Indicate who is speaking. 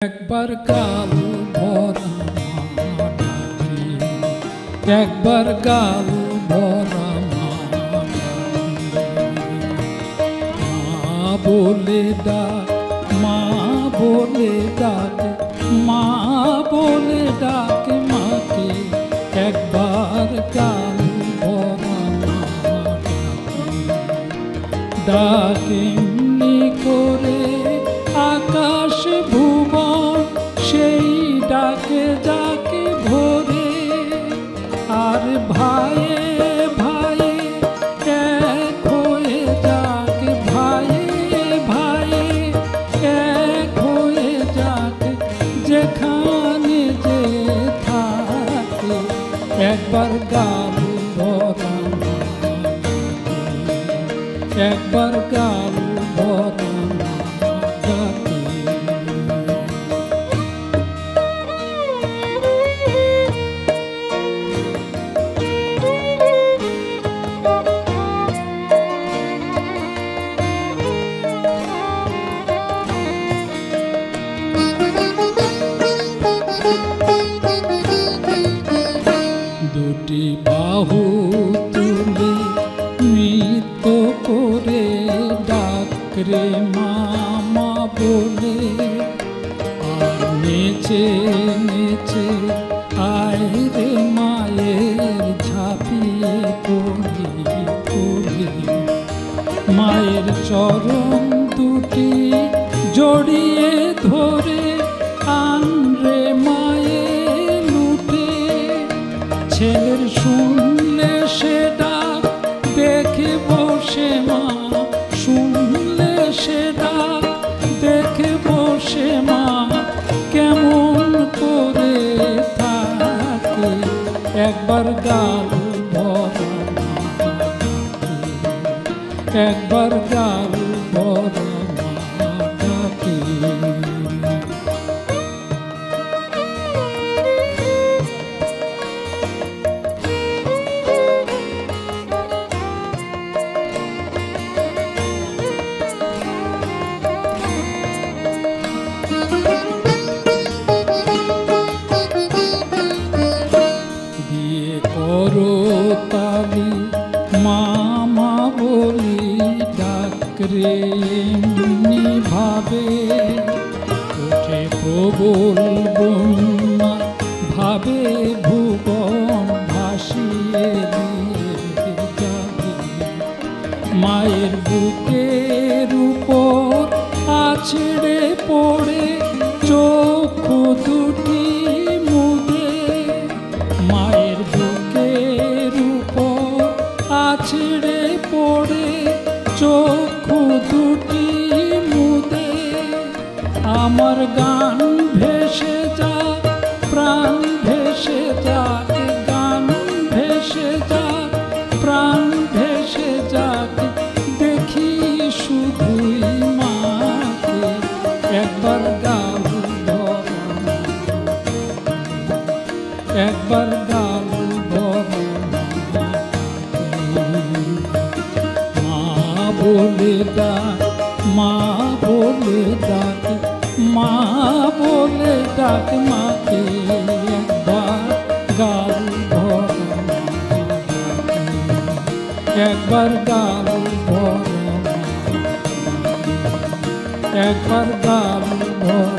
Speaker 1: একবার গাল ভরা ডাকি, একবার গাল ভরা মা বলে ডাক, মা বলে ডাকে, মা বলে ডাকে মাকে। একবার গাল ভরা ডাকে এমনি করে আকাশ ভুবন, সেই ডাকে যাকে ভোরে। আর ভাইয়ে ভাইয়ে এক হয়ে যাকে, ভাইয়ে ভাইয়ে এক হয়ে যাকে, যেখানে যে থাকে। একবার গাল ভরা, একবার গাল ভরা ডাকে। দুটি বাহু তুলে নৃত্য করে ডাকরে মামা বলে। আর নেচে নেচে আয় রে মায়ের ঝাঁপিয়ে পড়ি পড়ি। মায়ের চরণ দুটি জড়িয়ে ধরে আনরে মায়ের লুটে। ছেলের শুনলে সে ডাক দেখে বসে মা, শুনলে সে ডাক দেখে বসে মা, কেমন করে থাকে। একবার গাল ভরা, একবার গাল ভরা ডাকে। করতালি মামা বলি ডাকরে এমনি ভাবে। ওঠে প্রবল বন্যা ভাবে ভুবন ভাসিয়ে দিয়ে যাবে। মায়ের বুকের উপর আছড়ে পড়ে চক্ষু দুটি মুদে। মায়ের বুকের উপর আছড়ে পড়ে চক্ষু দুটি মুদে। আমার গান ভেসে যাক, প্রাণ ভেসে যাক, গান ভেসে যাক, প্রাণ ভেসে যাক, দেখি শুধুই মাকে। একবার গাল ভরা, একবার গাল ভরা মা বলে ডাক, মা বলে ডাক, মা বলে ডাক মাকে। একবার গাল ভরা, একবার গাল ভরা, একবার গাল ভরা।